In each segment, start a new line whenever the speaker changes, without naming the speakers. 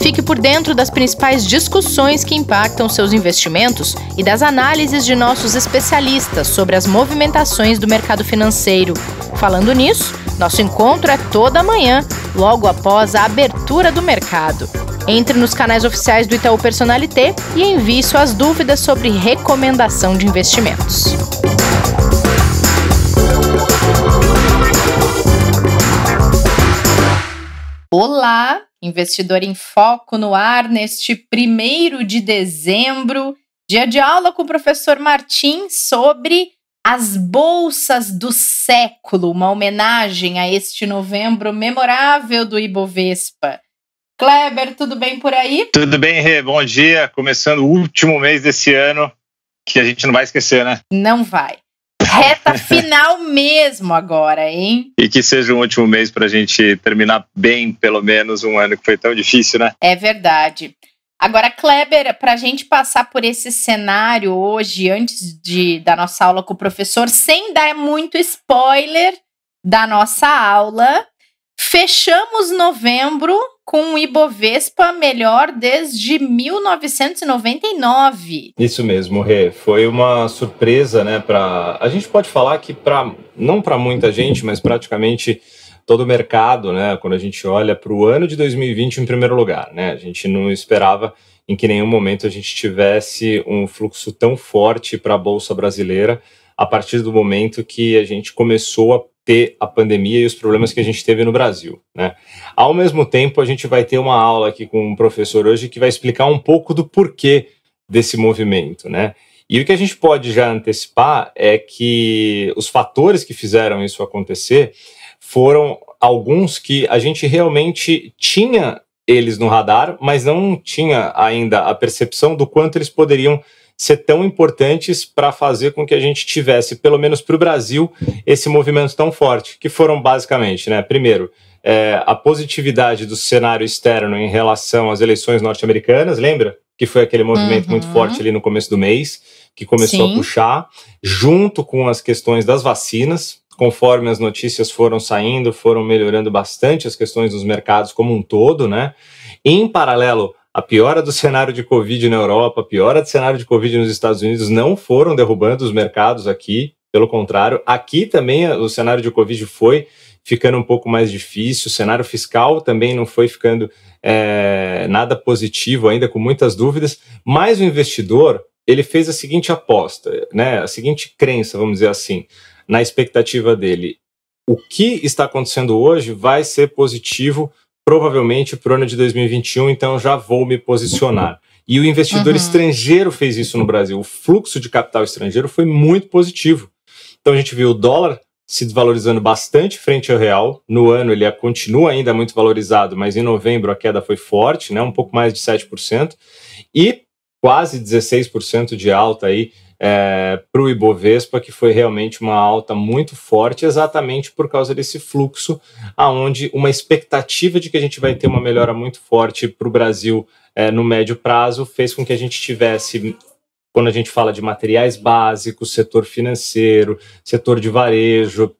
Fique por dentro das principais discussões que impactam seus investimentos e das análises de nossos especialistas sobre as movimentações do mercado financeiro. Falando nisso, nosso encontro é toda manhã, logo após a abertura do mercado. Entre nos canais oficiais do Itaú Personalité e envie suas dúvidas sobre recomendação de investimentos. Olá, investidor em foco no ar neste 1º de dezembro, dia de aula com o professor Martim sobre as bolsas do século, uma homenagem a este novembro memorável do Ibovespa. Kleber, tudo bem por aí?
Tudo bem, Rê, bom dia. Começando o último mês desse ano, que a gente não vai esquecer, né?
Não vai. Reta final mesmo agora, hein?
E que seja um último mês para a gente terminar bem, pelo menos, um ano que foi tão difícil, né?
É verdade. Agora, Kleber, para a gente passar por esse cenário hoje, antes da nossa aula com o professor, sem dar muito spoiler da nossa aula, fechamos novembro com o Ibovespa melhor desde 1999.
Isso mesmo, Rê. Foi uma surpresa, né? A gente pode falar que, não para muita gente, mas praticamente todo o mercado, né? Quando a gente olha para o ano de 2020 em primeiro lugar, né? A gente não esperava em que nenhum momento a gente tivesse um fluxo tão forte para a Bolsa Brasileira a partir do momento que a gente começou a ter a pandemia e os problemas que a gente teve no Brasil, né? Ao mesmo tempo, a gente vai ter uma aula aqui com um professor hoje que vai explicar um pouco do porquê desse movimento, né? E o que a gente pode já antecipar é que os fatores que fizeram isso acontecer foram alguns que a gente realmente tinha eles no radar, mas não tinha ainda a percepção do quanto eles poderiam ser tão importantes para fazer com que a gente tivesse, pelo menos para o Brasil, esse movimento tão forte, que foram basicamente, né, primeiro, a positividade do cenário externo em relação às eleições norte-americanas, lembra? Que foi aquele movimento muito forte ali no começo do mês, que começou a puxar, junto com as questões das vacinas, conforme as notícias foram saindo, foram melhorando bastante as questões dos mercados como um todo, né? Em paralelo, a piora do cenário de Covid na Europa, a piora do cenário de Covid nos Estados Unidos não foram derrubando os mercados aqui, pelo contrário, aqui também o cenário de Covid foi ficando um pouco mais difícil, o cenário fiscal também não foi ficando nada positivo ainda, com muitas dúvidas, mas o investidor, ele fez a seguinte aposta, né, a seguinte crença, vamos dizer assim, na expectativa dele. O que está acontecendo hoje vai ser positivo provavelmente para o ano de 2021, então já vou me posicionar. E o investidor estrangeiro fez isso no Brasil. O fluxo de capital estrangeiro foi muito positivo. Então a gente viu o dólar se desvalorizando bastante frente ao real. No ano ele continua ainda muito valorizado, mas em novembro a queda foi forte, né, um pouco mais de 7%, e quase 16% de alta aí para o Ibovespa, que foi realmente uma alta muito forte, exatamente por causa desse fluxo, aonde uma expectativa de que a gente vai ter uma melhora muito forte para o Brasil no médio prazo fez com que a gente tivesse, quando a gente fala de materiais básicos, setor financeiro, setor de varejo,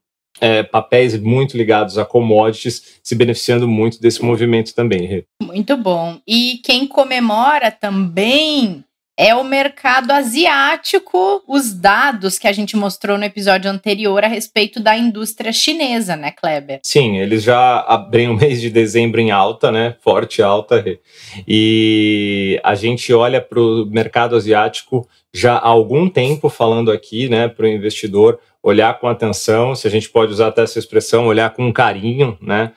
papéis muito ligados a commodities, se beneficiando muito desse movimento também.
Muito bom. E quem comemora também é o mercado asiático, os dados que a gente mostrou no episódio anterior a respeito da indústria chinesa, né, Kleber?
Sim, eles já abrem o mês de dezembro em alta, né, forte alta, e a gente olha para o mercado asiático já há algum tempo falando aqui, né, para o investidor olhar com atenção, se a gente pode usar até essa expressão, olhar com carinho, né,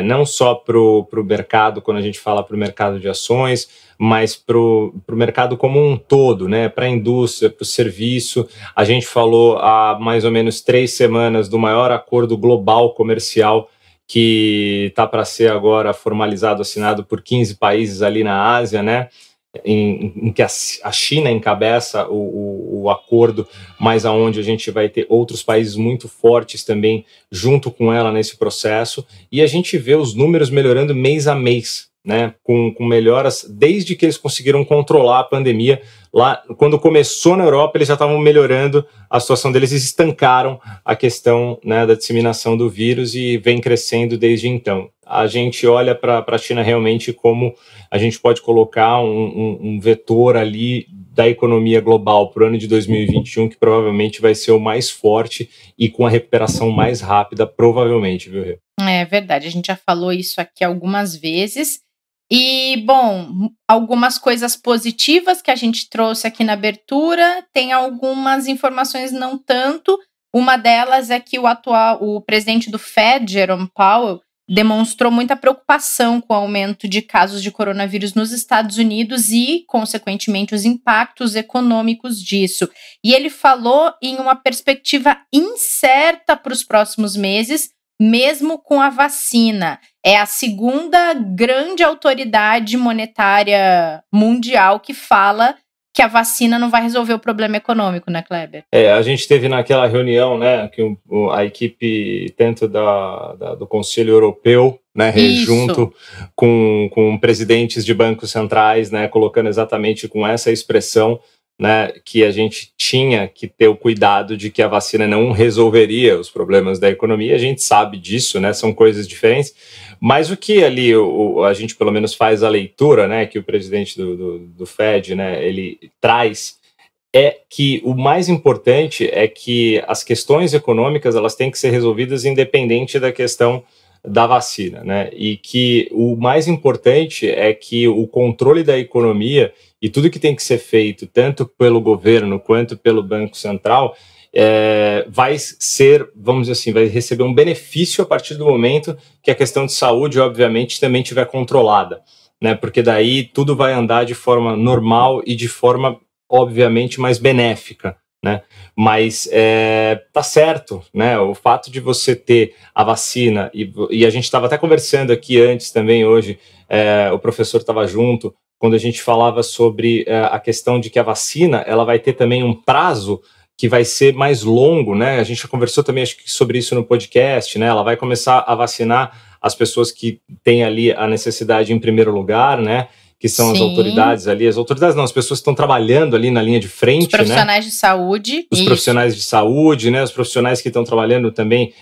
não só para o mercado, quando a gente fala para o mercado de ações, mas para o mercado como um todo, né? Para a indústria, para o serviço. A gente falou há mais ou menos 3 semanas do maior acordo global comercial que está para ser agora formalizado, assinado por 15 países ali na Ásia, né? Em que a China encabeça o acordo, mas aonde a gente vai ter outros países muito fortes também junto com ela nesse processo, e a gente vê os números melhorando mês a mês, né, com melhoras desde que eles conseguiram controlar a pandemia. Lá, quando começou na Europa, eles já estavam melhorando a situação deles e estancaram a questão, né, da disseminação do vírus, e vem crescendo desde então. a gente olha para a China realmente como a gente pode colocar um vetor ali da economia global para o ano de 2021, que provavelmente vai ser o mais forte e com a recuperação mais rápida, provavelmente, viu, Rê?
É verdade, a gente já falou isso aqui algumas vezes. E, bom, algumas coisas positivas que a gente trouxe aqui na abertura, tem algumas informações não tanto. Uma delas é que o presidente do Fed, Jerome Powell, demonstrou muita preocupação com o aumento de casos de coronavírus nos Estados Unidos e, consequentemente, os impactos econômicos disso. E ele falou em uma perspectiva incerta para os próximos meses, mesmo com a vacina. É a segunda grande autoridade monetária mundial que fala que a vacina não vai resolver o problema econômico, né, Kleber?
A gente teve naquela reunião, né, que a equipe tanto do Conselho Europeu, né, junto com presidentes de bancos centrais, né, colocando exatamente com essa expressão, né, que a gente tinha que ter o cuidado de que a vacina não resolveria os problemas da economia. A gente sabe disso, né, são coisas diferentes, mas o que ali a gente pelo menos faz a leitura, né, que o presidente do Fed, né, ele traz, é que o mais importante é que as questões econômicas elas têm que ser resolvidas independente da questão da vacina, né, e que o mais importante é que o controle da economia e tudo que tem que ser feito, tanto pelo governo quanto pelo Banco Central, vai ser, vamos dizer assim, vai receber um benefício a partir do momento que a questão de saúde, obviamente, também estiver controlada, né? Porque daí tudo vai andar de forma normal e de forma, obviamente, mais benéfica, né? Mas tá certo, né? O fato de você ter a vacina, e a gente estava até conversando aqui antes também hoje, o professor estava junto, quando a gente falava sobre a questão de que a vacina ela vai ter também um prazo que vai ser mais longo, né? A gente já conversou também acho que sobre isso no podcast, né? Ela vai começar a vacinar as pessoas que têm ali a necessidade em primeiro lugar, né? Que são as autoridades ali, as pessoas que estão trabalhando ali na linha de frente,
os profissionais de saúde.
Os profissionais de saúde, né? Os profissionais que estão trabalhando também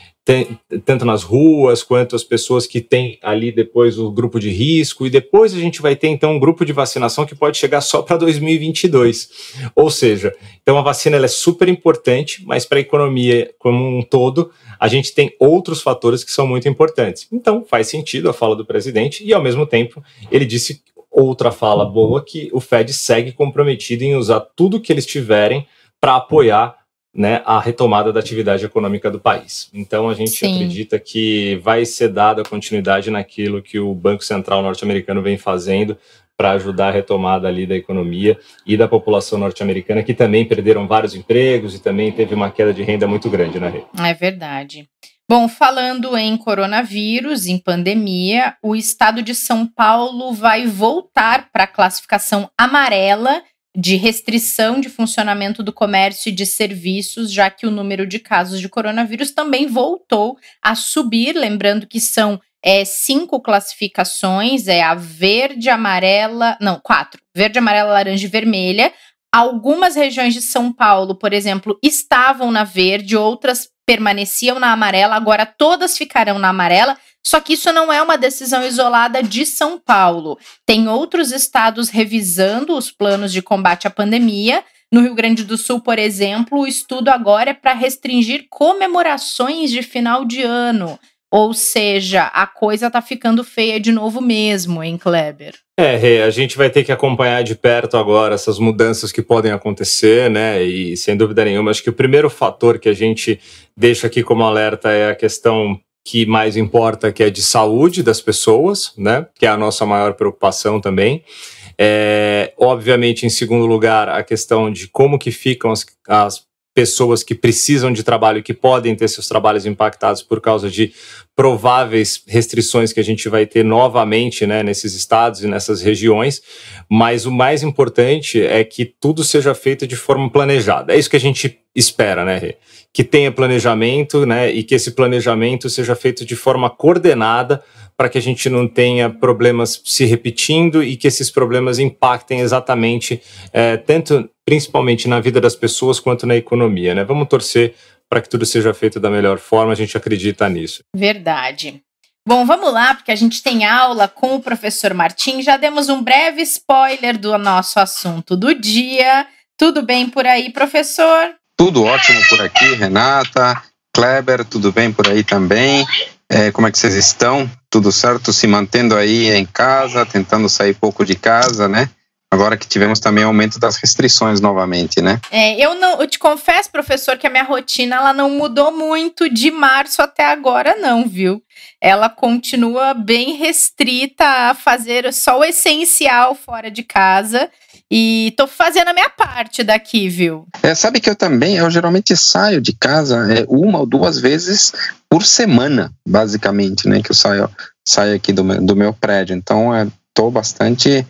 tanto nas ruas, quanto as pessoas que têm ali depois o grupo de risco, e depois a gente vai ter então um grupo de vacinação que pode chegar só para 2022. Ou seja, então a vacina ela é super importante, mas para a economia como um todo, a gente tem outros fatores que são muito importantes. Então faz sentido a fala do presidente e ao mesmo tempo ele disse outra fala boa, que o Fed segue comprometido em usar tudo que eles tiverem para apoiar, né, a retomada da atividade econômica do país. Então a gente acredita que vai ser dada continuidade naquilo que o Banco Central norte-americano vem fazendo para ajudar a retomada ali da economia e da população norte-americana, que também perderam vários empregos e também teve uma queda de renda muito grande, né, Rê?
É verdade. Bom, falando em coronavírus, em pandemia, o estado de São Paulo vai voltar para a classificação amarela de restrição de funcionamento do comércio e de serviços, já que o número de casos de coronavírus também voltou a subir. Lembrando que são 5 classificações, a verde, amarela, não, 4, verde, amarela, laranja e vermelha. Algumas regiões de São Paulo, por exemplo, estavam na verde, outras permaneciam na amarela, agora todas ficarão na amarela, só que isso não é uma decisão isolada de São Paulo. Tem outros estados revisando os planos de combate à pandemia. No Rio Grande do Sul, por exemplo, o estudo agora é para restringir comemorações de final de ano. Ou seja, a coisa tá ficando feia de novo mesmo, hein, Kleber?
A gente vai ter que acompanhar de perto agora essas mudanças que podem acontecer, né? E sem dúvida nenhuma, acho que o primeiro fator que a gente deixa aqui como alerta é a questão que mais importa, que é de saúde das pessoas, né? Que é a nossa maior preocupação também. Obviamente, em segundo lugar, a questão de como que ficam as pessoas que precisam de trabalho e que podem ter seus trabalhos impactados por causa de prováveis restrições que a gente vai ter novamente, né, nesses estados e nessas regiões, mas o mais importante é que tudo seja feito de forma planejada. É isso que a gente espera, né, Rê? Que tenha planejamento, né, e que esse planejamento seja feito de forma coordenada para que a gente não tenha problemas se repetindo e que esses problemas impactem exatamente, principalmente na vida das pessoas quanto na economia, né? Vamos torcer para que tudo seja feito da melhor forma, a gente acredita nisso.
Verdade. Bom, vamos lá, porque a gente tem aula com o professor Martim. Já demos um breve spoiler do nosso assunto do dia. Tudo bem por aí, professor?
Tudo ótimo por aqui, Renata, Kleber, tudo bem por aí também? Como é que vocês estão? Tudo certo? Se mantendo aí em casa, tentando sair pouco de casa, né? Agora que tivemos também aumento das restrições novamente, né?
Eu te confesso, professor, que a minha rotina ela não mudou muito de março até agora, não, viu? Ela continua bem restrita a fazer só o essencial fora de casa. E tô fazendo a minha parte daqui, viu?
Sabe que eu geralmente saio de casa 1 ou 2 vezes por semana, basicamente, né? Que eu saio aqui do meu prédio. Então, estou bastante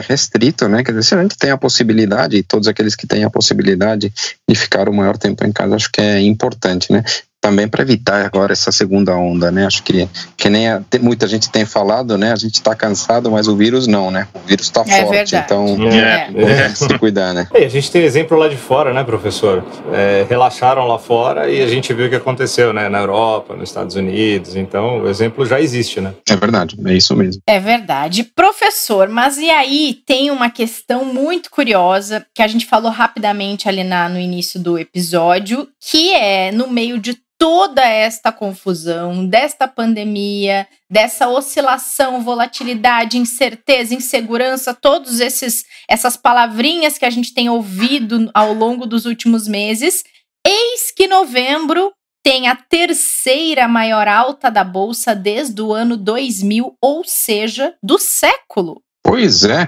restrito, né? Quer dizer, se a gente tem a possibilidade, e todos aqueles que têm a possibilidade de ficar o maior tempo em casa, acho que é importante, né? Também para evitar agora essa segunda onda, né? Acho que nem muita gente tem falado, né? A gente está cansado, mas o vírus não, né? O vírus está forte,
verdade.
Então vamos se cuidar, né?
A gente tem exemplo lá de fora, né, professor? Relaxaram lá fora e a gente viu o que aconteceu, né? Na Europa, nos Estados Unidos. Então, o exemplo já existe, né?
É verdade, é isso mesmo.
É verdade. Professor, mas e aí tem uma questão muito curiosa que a gente falou rapidamente ali no início do episódio, que é no meio de toda esta confusão, desta pandemia, dessa oscilação, volatilidade, incerteza, insegurança, todos essas palavrinhas que a gente tem ouvido ao longo dos últimos meses, eis que novembro tem a 3ª maior alta da Bolsa desde o ano 2000, ou seja, do século.
Pois é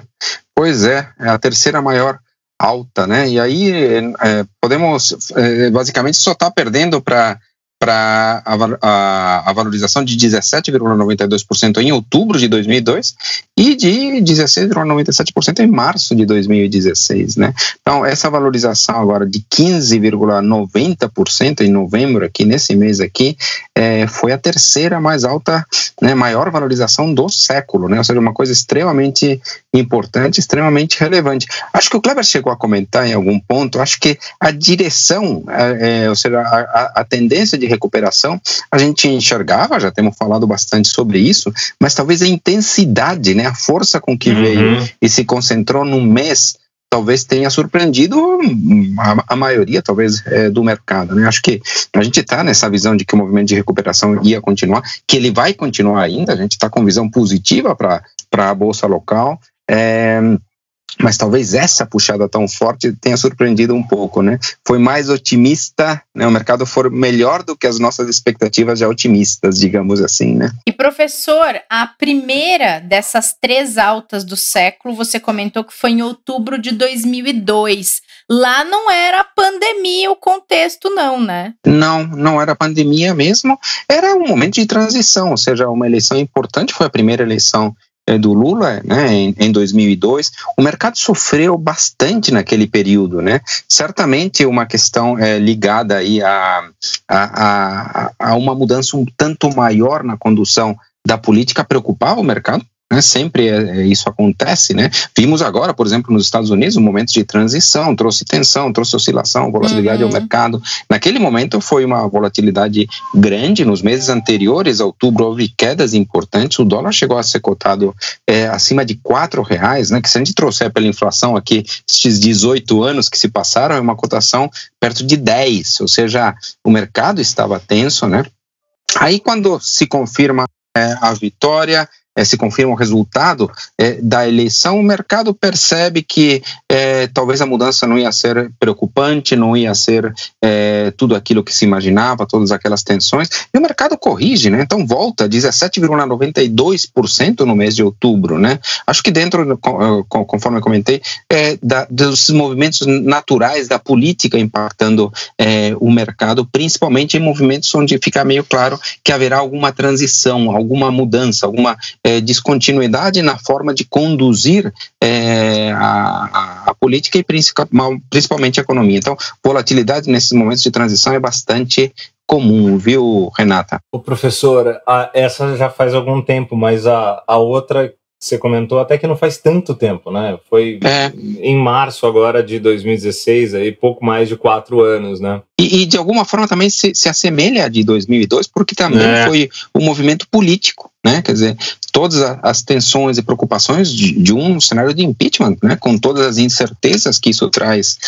a 3ª maior alta, né? E aí podemos, basicamente, só estar perdendo para a valorização de 17,92% em outubro de 2002 e de 16,97% em março de 2016, né? Então, essa valorização agora de 15,90% em novembro, aqui nesse mês aqui, foi a 3ª mais alta, né, maior valorização do século, né? Ou seja, uma coisa extremamente importante, extremamente relevante. Acho que o Kleber chegou a comentar em algum ponto, acho que a direção, ou seja, a tendência de recuperação, a gente enxergava, já temos falado bastante sobre isso, mas talvez a intensidade, né, a força com que veio e se concentrou num mês, talvez tenha surpreendido a maioria, talvez, do mercado, né? Acho que a gente está nessa visão de que o movimento de recuperação ia continuar, que ele vai continuar ainda, a gente está com visão positiva para a Bolsa local, mas talvez essa puxada tão forte tenha surpreendido um pouco, né? Foi mais otimista, né? O mercado foi melhor do que as nossas expectativas já otimistas, digamos assim, né?
E professor, a primeira dessas 3 altas do século, você comentou que foi em outubro de 2002. Lá não era pandemia o contexto não, né?
Não era pandemia mesmo, era um momento de transição, ou seja, uma eleição importante, foi a primeira eleição do Lula, né, em 2002, o mercado sofreu bastante naquele período, né? Certamente uma questão ligada aí a uma mudança um tanto maior na condução da política preocupava o mercado. Sempre isso acontece, né? Vimos agora, por exemplo, nos Estados Unidos, um momento de transição, trouxe tensão, trouxe oscilação, volatilidade ao mercado. Naquele momento foi uma volatilidade grande. Nos meses anteriores, a outubro, houve quedas importantes. O dólar chegou a ser cotado acima de R$4, né? Que se a gente trouxer pela inflação aqui, esses 18 anos que se passaram, é uma cotação perto de 10, ou seja, o mercado estava tenso, né? Aí quando se confirma a vitória, se confirma o resultado da eleição, o mercado percebe que talvez a mudança não ia ser preocupante, não ia ser tudo aquilo que se imaginava, todas aquelas tensões, e o mercado corrige, né? Então volta 17,92% no mês de outubro, né? Acho que dentro, conforme eu comentei, dos movimentos naturais da política impactando o mercado, principalmente em movimentos onde fica meio claro que haverá alguma transição, alguma mudança, alguma descontinuidade na forma de conduzir a política e principalmente a economia. Então, volatilidade nesses momentos de transição é bastante comum, viu, Renata?
O professor, essa já faz algum tempo, mas a outra você comentou até que não faz tanto tempo, né? Foi em março agora de 2016, aí pouco mais de 4 anos, né?
E de alguma forma também se assemelha a de 2002, porque também foi um movimento político, né? Quer dizer, todas as tensões e preocupações de um cenário de impeachment, né? Com todas as incertezas que isso traz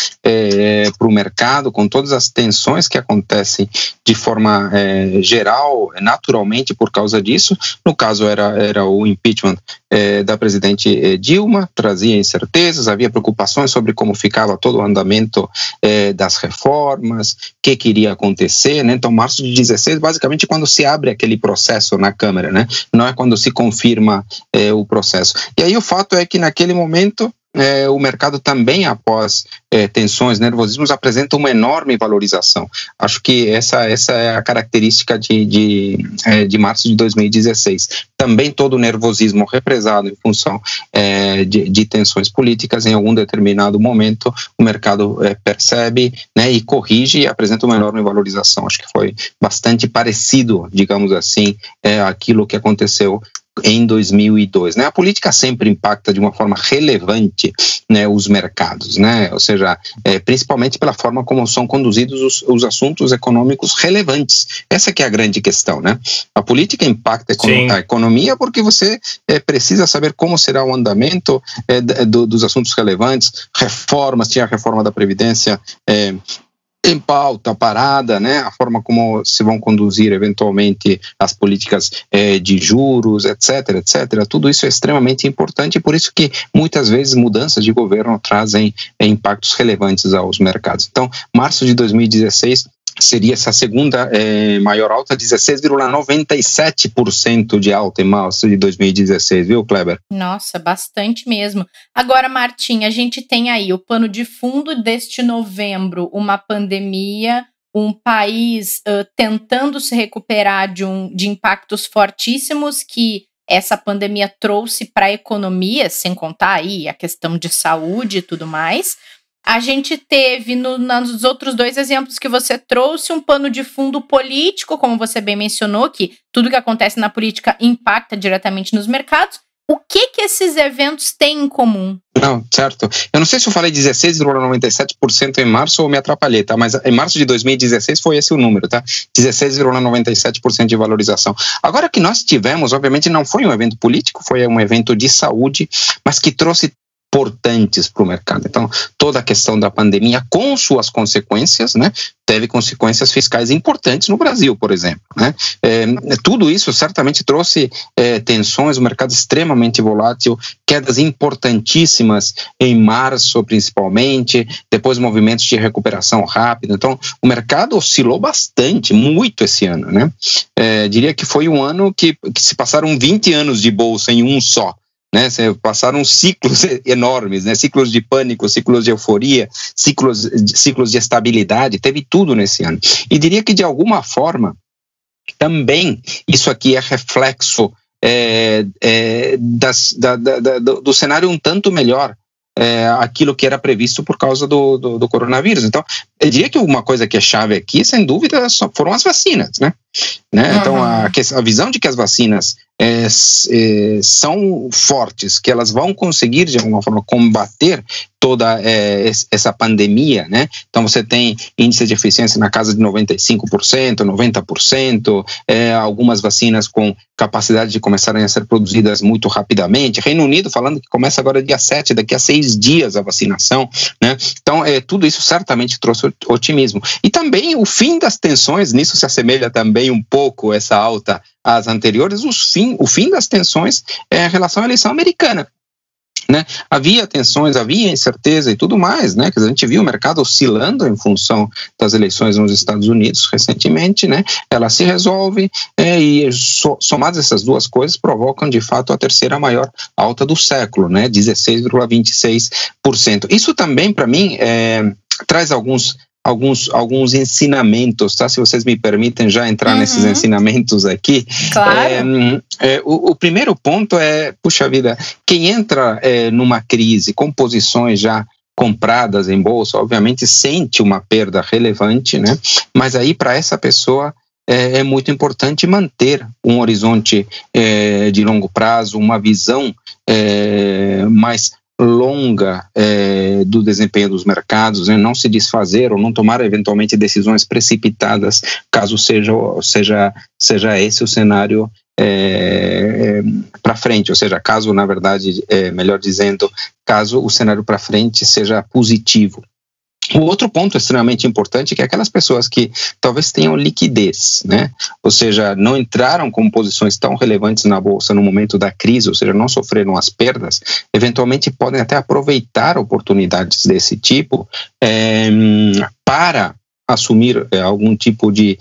para o mercado, com todas as tensões que acontecem de forma geral, naturalmente por causa disso. No caso era o impeachment da presidente Dilma, trazia incertezas, havia preocupações sobre como ficava todo o andamento das reformas, o que iria acontecer, né? Então, março de 16, basicamente quando se abre aquele processo na Câmara, né? Não é quando se confirma o processo. E aí o fato é que naquele momento o mercado também, após tensões, nervosismos, apresenta uma enorme valorização. Acho que essa é a característica de março de 2016. Também todo o nervosismo represado em função de tensões políticas, em algum determinado momento, o mercado percebe, né, e corrige e apresenta uma enorme valorização. Acho que foi bastante parecido, digamos assim, aquilo que aconteceu em 2002, né? A política sempre impacta de uma forma relevante, né, os mercados, né? Ou seja, principalmente pela forma como são conduzidos os assuntos econômicos relevantes. Essa que é a grande questão, né? A política impacta a economia porque você precisa saber como será o andamento dos assuntos relevantes, reformas, tinha a reforma da Previdência em pauta, parada, né? A forma como se vão conduzir eventualmente as políticas de juros, etc. Tudo isso é extremamente importante e por isso que muitas vezes mudanças de governo trazem impactos relevantes aos mercados. Então, março de 2016 seria essa segunda maior alta, 16,97% de alta em março de 2016, viu, Kleber?
Nossa, bastante mesmo. Agora, Martim, a gente tem aí o pano de fundo deste novembro, uma pandemia, um país tentando se recuperar de impactos fortíssimos que essa pandemia trouxe para a economia, sem contar aí a questão de saúde e tudo mais. A gente teve, nos outros dois exemplos que você trouxe, um pano de fundo político, como você bem mencionou, que tudo que acontece na política impacta diretamente nos mercados. O que esses eventos têm em comum?
Não, certo. Eu não sei se eu falei 16,97% em março ou me atrapalhei, tá? Mas em março de 2016 foi esse o número, tá? 16,97% de valorização. Agora, que nós tivemos, obviamente não foi um evento político, foi um evento de saúde, mas que trouxe importantes para o mercado. Então, toda a questão da pandemia com suas consequências, né, teve consequências fiscais importantes no Brasil, por exemplo, né? Tudo isso certamente trouxe tensões, um mercado extremamente volátil, quedas importantíssimas em março, principalmente, depois movimentos de recuperação rápida. Então, o mercado oscilou bastante, muito esse ano, né? Diria que foi um ano que se passaram 20 anos de bolsa em um só. Né, passaram ciclos enormes, né, ciclos de pânico, ciclos de euforia, ciclos de estabilidade, teve tudo nesse ano. E diria que de alguma forma também isso aqui é reflexo do cenário um tanto melhor, aquilo que era previsto por causa do coronavírus. Então, eu diria que uma coisa que é chave aqui, sem dúvida, foram as vacinas, né? Então, a visão de que as vacinas são fortes, que elas vão conseguir, de alguma forma, combater toda essa pandemia, né? Então, você tem índice de eficiência na casa de 95%, 90%, algumas vacinas com capacidade de começarem a ser produzidas muito rapidamente. Reino Unido falando que começa agora dia 7, daqui a 6 dias a vacinação, né? Então, tudo isso certamente trouxe otimismo. E também o fim das tensões, nisso se assemelha também um pouco essa alta às anteriores, o fim das tensões em relação à eleição americana. Né? Havia tensões, havia incerteza e tudo mais, né? Quer dizer, a gente viu o mercado oscilando em função das eleições nos Estados Unidos recentemente, né? Ela se resolve e somadas essas duas coisas provocam de fato a terceira maior alta do século, né? 16,26%. Isso também para mim traz alguns ensinamentos, tá? Se vocês me permitem já entrar nesses ensinamentos aqui.
Claro.
O primeiro ponto puxa vida, quem entra numa crise com posições já compradas em bolsa, obviamente sente uma perda relevante, né? Mas aí para essa pessoa é muito importante manter um horizonte de longo prazo, uma visão mais longa do desempenho dos mercados, né? Não se desfazer ou não tomar eventualmente decisões precipitadas, caso seja esse o cenário para frente, ou seja, caso, na verdade, melhor dizendo, caso o cenário para frente seja positivo. O outro ponto extremamente importante é que aquelas pessoas que talvez tenham liquidez, né? Ou seja, não entraram com posições tão relevantes na bolsa no momento da crise, ou seja, não sofreram as perdas, eventualmente podem até aproveitar oportunidades desse tipo para assumir algum tipo de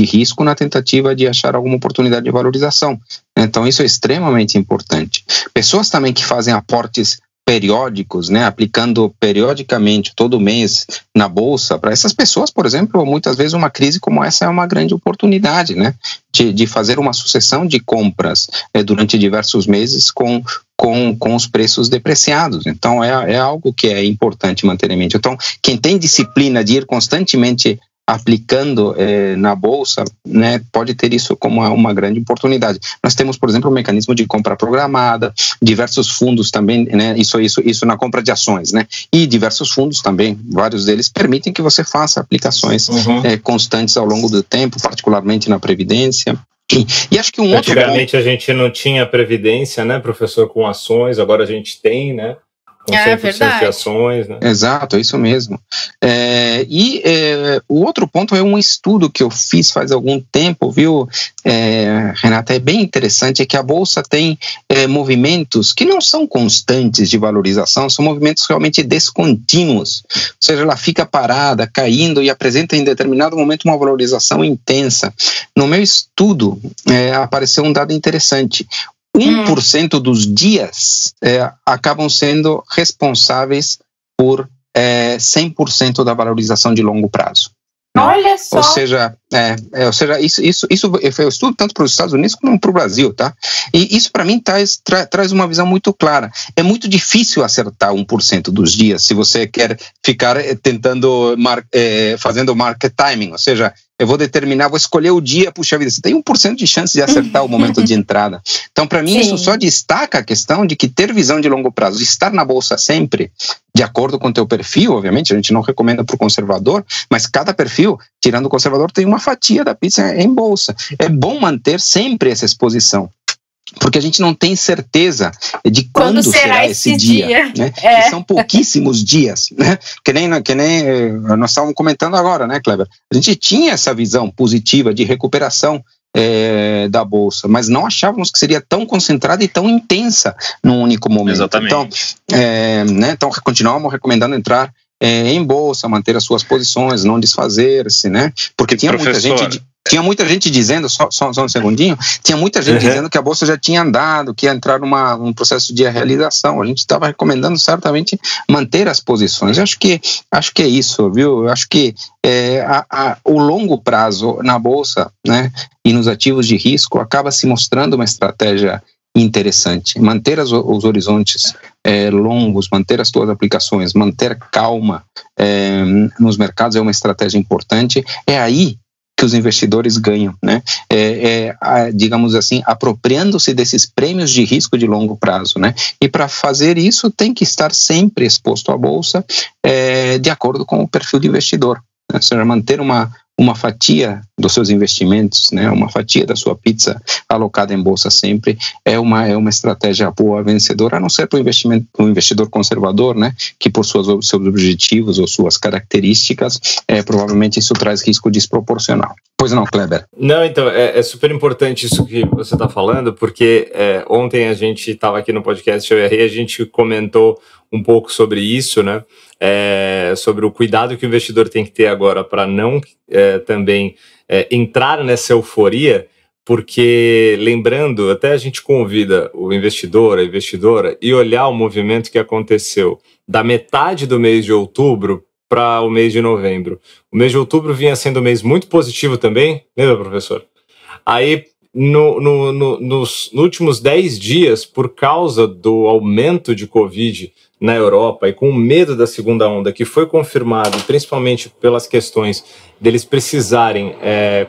risco na tentativa de achar alguma oportunidade de valorização. Então, isso é extremamente importante. Pessoas também que fazem aportes periódicos, né, aplicando periodicamente, todo mês, na bolsa, para essas pessoas, por exemplo, muitas vezes uma crise como essa é uma grande oportunidade, né, de fazer uma sucessão de compras durante diversos meses com os preços depreciados. Então, é algo que é importante manter em mente. Então, quem tem disciplina de ir constantemente aplicando na bolsa, né, pode ter isso como uma grande oportunidade. Nós temos, por exemplo, um mecanismo de compra programada, diversos fundos também, né, isso na compra de ações, né, e diversos fundos também, vários deles permitem que você faça aplicações constantes ao longo do tempo, particularmente na Previdência. E acho que
antigamente a gente não tinha Previdência, né, professor, com ações, agora a gente tem, né? Com 100% de ações, né?
Exato, é isso mesmo. O outro ponto é um estudo que eu fiz faz algum tempo, viu, Renata? É bem interessante, é que a Bolsa tem movimentos que não são constantes de valorização, são movimentos realmente descontínuos. Ou seja, ela fica parada, caindo e apresenta em determinado momento uma valorização intensa. No meu estudo, apareceu um dado interessante. 1% dos dias acabam sendo responsáveis por 100% da valorização de longo prazo.
Olha só!
Ou seja, isso foi um estudo tanto para os Estados Unidos como para o Brasil, tá? E isso para mim traz uma visão muito clara. É muito difícil acertar 1% dos dias se você quer ficar tentando, fazendo market timing, ou seja, eu vou escolher o dia, puxa vida, você tem 1% de chance de acertar o momento de entrada. Então, para mim, isso só destaca a questão de que ter visão de longo prazo, estar na bolsa sempre, de acordo com o teu perfil, obviamente, a gente não recomenda para o conservador, mas cada perfil, tirando o conservador, tem uma fatia da pizza em bolsa. É bom manter sempre essa exposição, porque a gente não tem certeza de quando será esse dia, né? Que são pouquíssimos dias, né? Que nem nós estávamos comentando agora, né, Kleber? A gente tinha essa visão positiva de recuperação da bolsa, mas não achávamos que seria tão concentrada e tão intensa num único momento.
Exatamente.
Então continuamos recomendando entrar em bolsa, manter as suas posições, não desfazer-se, né? Porque tinha muita gente dizendo, só um segundinho, tinha muita gente dizendo que a bolsa já tinha andado, que ia entrar num processo de realização. A gente estava recomendando certamente manter as posições. Eu acho que é isso, viu? Eu acho que o longo prazo na bolsa, né, e nos ativos de risco acaba se mostrando uma estratégia interessante. Manter os horizontes longos, manter as suas aplicações, manter calma nos mercados é uma estratégia importante. É aí que os investidores ganham, né? Digamos assim, apropriando-se desses prêmios de risco de longo prazo, né? E para fazer isso tem que estar sempre exposto à bolsa de acordo com o perfil de investidor, né? Ou seja, manter uma fatia dos seus investimentos, né, uma fatia da sua pizza alocada em bolsa sempre é uma estratégia boa, vencedora, a não ser para o investidor conservador, né, que por seus objetivos ou suas características, provavelmente isso traz risco desproporcional. Pois não, Kleber?
Não, então, é super importante isso que você está falando, porque ontem a gente estava aqui no podcast Eu Errei, a gente comentou um pouco sobre isso, né? Sobre o cuidado que o investidor tem que ter agora para não também entrar nessa euforia, porque, lembrando, até a gente convida o investidor, a investidora, e olhar o movimento que aconteceu da metade do mês de outubro para o mês de novembro. O mês de outubro vinha sendo um mês muito positivo também, lembra, professor? Aí, nos últimos 10 dias, por causa do aumento de Covid na Europa e com o medo da segunda onda, que foi confirmado principalmente pelas questões deles precisarem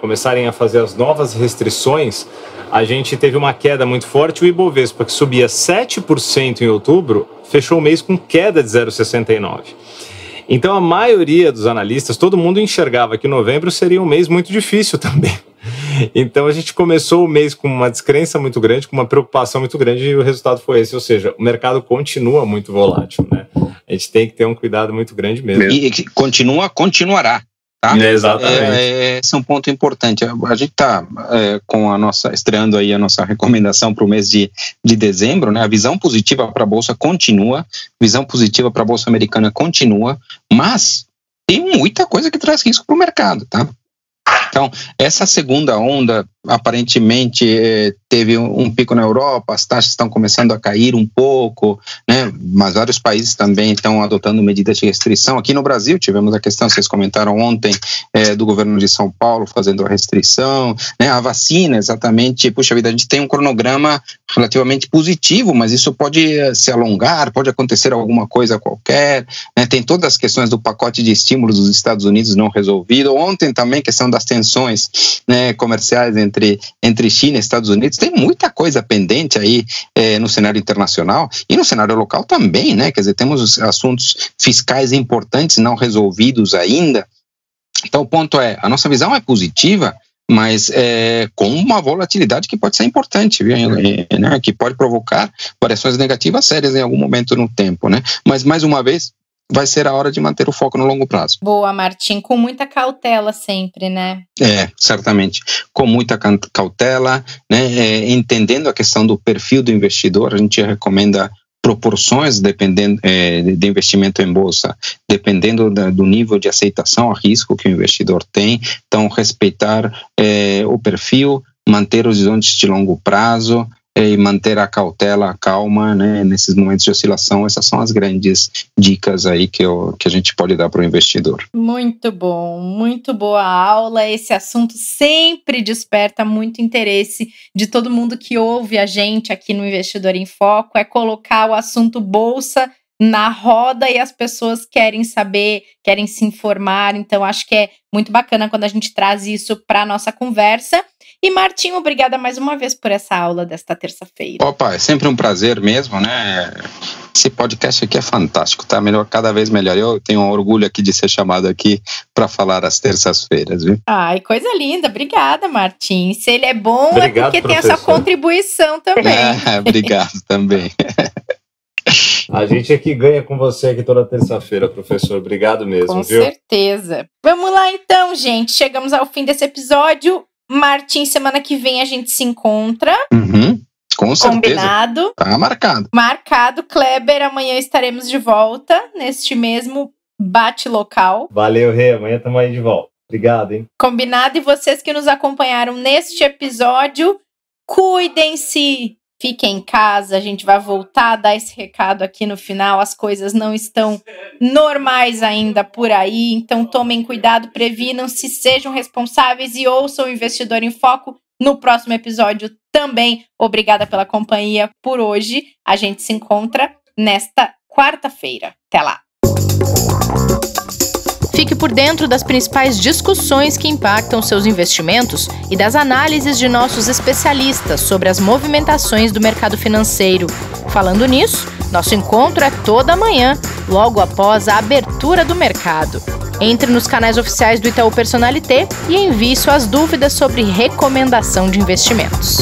começarem a fazer as novas restrições, a gente teve uma queda muito forte. O Ibovespa, que subia 7% em outubro, fechou o mês com queda de 0,69. Então a maioria dos analistas, todo mundo enxergava que novembro seria um mês muito difícil também. Então a gente começou o mês com uma descrença muito grande, com uma preocupação muito grande, e o resultado foi esse, ou seja, o mercado continua muito volátil, né? A gente tem que ter um cuidado muito grande mesmo.
E continuará. Tá?
Exatamente.
Esse é um ponto importante. A gente está estreando aí a nossa recomendação para o mês de dezembro, né? A visão positiva para a Bolsa continua, visão positiva para a Bolsa Americana continua, mas tem muita coisa que traz risco para o mercado, tá? Então, essa segunda onda, aparentemente, teve um pico na Europa, as taxas estão começando a cair um pouco, né? Mas vários países também estão adotando medidas de restrição. Aqui no Brasil, tivemos a questão, vocês comentaram ontem, do governo de São Paulo fazendo a restrição, né? A vacina, exatamente, puxa vida, a gente tem um cronograma relativamente positivo, mas isso pode se alongar, pode acontecer alguma coisa qualquer, né? Tem todas as questões do pacote de estímulos dos Estados Unidos não resolvido. Ontem também, questão das tensões, né, comerciais entre China e Estados Unidos. Tem muita coisa pendente aí no cenário internacional e no cenário local também, né? Quer dizer, temos assuntos fiscais importantes não resolvidos ainda. Então o ponto é, a nossa visão é positiva, mas com uma volatilidade que pode ser importante, viu? Né? Que pode provocar variações negativas sérias em algum momento no tempo, né? Mas mais uma vez, vai ser a hora de manter o foco no longo prazo.
Boa, Martim, com muita cautela sempre, né?
Certamente, com muita cautela, né? Entendendo a questão do perfil do investidor, a gente recomenda proporções dependendo de investimento em bolsa, dependendo do nível de aceitação a risco que o investidor tem. Então, respeitar o perfil, manter horizontes de longo prazo, e manter a cautela, a calma, né, nesses momentos de oscilação. Essas são as grandes dicas aí que a gente pode dar para o investidor.
Muito bom, muito boa aula. Esse assunto sempre desperta muito interesse de todo mundo que ouve a gente aqui no Investidor em Foco, é colocar o assunto bolsa na roda e as pessoas querem saber, querem se informar. Então acho que é muito bacana quando a gente traz isso para a nossa conversa. E Martim, obrigada mais uma vez por essa aula desta terça-feira.
Opa, é sempre um prazer mesmo, né? Esse podcast aqui é fantástico, tá? Cada vez melhor. Eu tenho um orgulho aqui de ser chamado aqui para falar às terças-feiras, viu?
Ai, coisa linda. Obrigada, Martim. Se ele é bom,
obrigado,
é porque
professor.
Tem a sua contribuição também.
Obrigado também.
A gente aqui ganha com você aqui toda terça-feira, professor. Obrigado mesmo,
com
viu?
Com certeza. Vamos lá então, gente. Chegamos ao fim desse episódio. Martim, semana que vem a gente se encontra.
Com certeza.
Combinado.
Tá marcado.
Marcado. Kleber, amanhã estaremos de volta neste mesmo bate local.
Valeu, Rê. Amanhã estamos aí de volta. Obrigado, hein?
Combinado. E vocês que nos acompanharam neste episódio, cuidem-se. Fiquem em casa, a gente vai voltar a dar esse recado aqui no final. As coisas não estão normais ainda por aí, então tomem cuidado, previnam-se, sejam responsáveis e ouçam o Investidor em Foco no próximo episódio também. Obrigada pela companhia por hoje. A gente se encontra nesta quarta-feira. Até lá! Fique por dentro das principais discussões que impactam seus investimentos e das análises de nossos especialistas sobre as movimentações do mercado financeiro. Falando nisso, nosso encontro é toda manhã, logo após a abertura do mercado. Entre nos canais oficiais do Itaú Personalité e envie suas dúvidas sobre recomendação de investimentos.